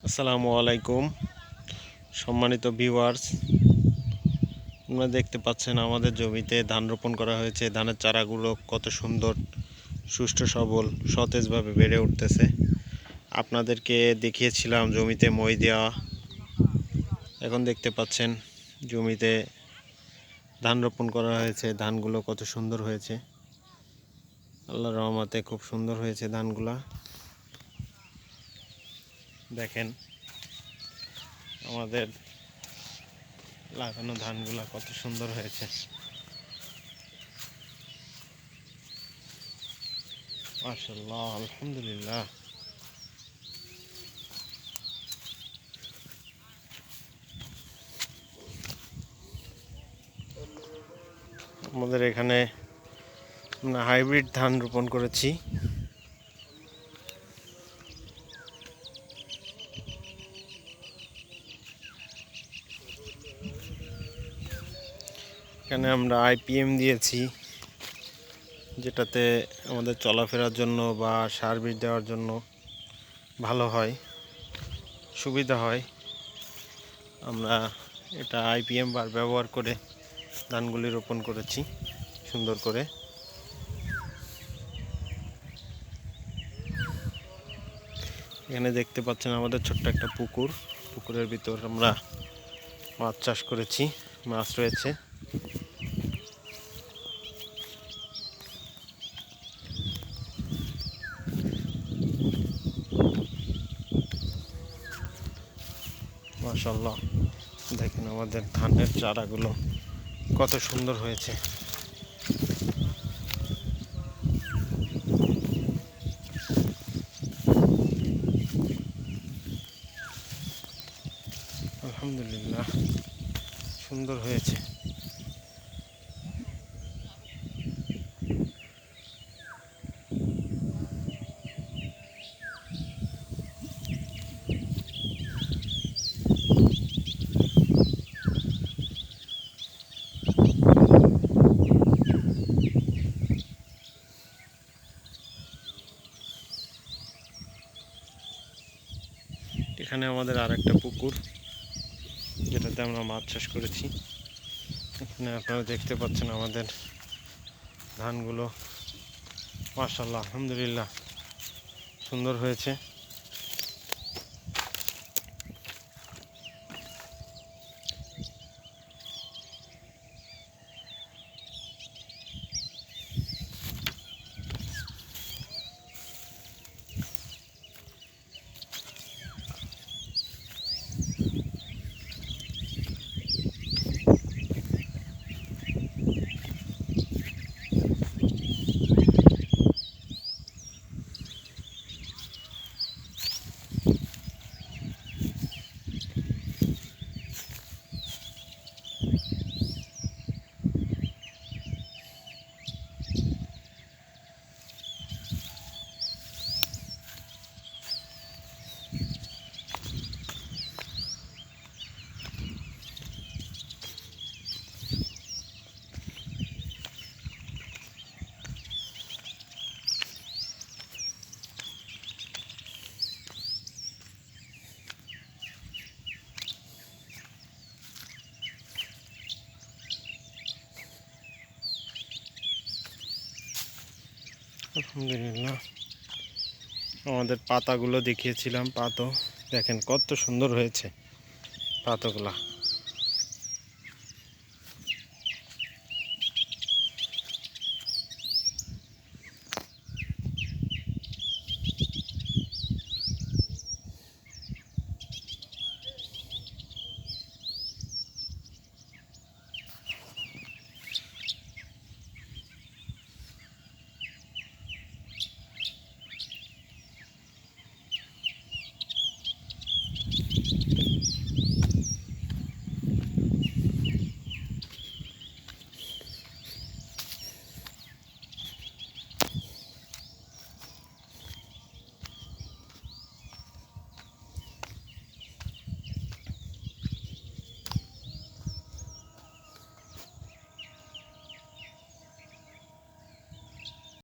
আসসালামু আলাইকুম সম্মানিত ভিউয়ার্স, আপনারা দেখতে পাচ্ছেন আমাদের জমিতে ধান রোপণ করা হয়েছে। ধানের চারাগুলো কত সুন্দর, সুষ্ঠু সবল, সতেজভাবে বেড়ে উঠতেছে। আপনাদেরকে দেখিয়েছিলাম জমিতে মই দেওয়া। এখন দেখতে পাচ্ছেন জমিতে ধান রোপণ করা হয়েছে। ধানগুলো কত সুন্দর হয়েছে, আল্লাহর রহমতে খুব সুন্দর হয়েছে ধানগুলা। দেখেন আমাদের লাগানো ধানগুলা কত সুন্দর হয়েছে। মাশাআল্লাহ, আলহামদুলিল্লাহ। আমাদের এখানে আমরা হাইব্রিড ধান রোপণ করেছি। এখানে আমরা আইপিএম দিয়েছি, যেটাতে আমাদের চলাফেরার জন্য বা সার বীজ দেওয়ার জন্য ভালো হয়, সুবিধা হয়। আমরা এটা আইপিএম বার ব্যবহার করে ধানগুলি রোপণ করেছি সুন্দর করে। এখানে দেখতে পাচ্ছেন আমাদের ছোট্ট একটা পুকুর। পুকুরের ভিতর আমরা মাছ চাষ করেছি, মাছ রয়েছে। মাশাআল্লাহ, দেখেন আমাদের ধানের চারাগুলো কত সুন্দর হয়েছে। আলহামদুলিল্লাহ, সুন্দর হয়েছে। এখানে আমাদের আরেকটা পুকুর, যেটাতে আমরা মাছ চাষ করেছি। এখানে আপনারা দেখতে পাচ্ছেন আমাদের ধানগুলো। মাশাআল্লাহ, আলহামদুলিল্লাহ, সুন্দর হয়েছে। আলহামদুলিল্লাহ, আমাদের পাতাগুলো দেখিয়েছিলাম। পাতা দেখেন কত সুন্দর হয়েছে পাতাগুলা।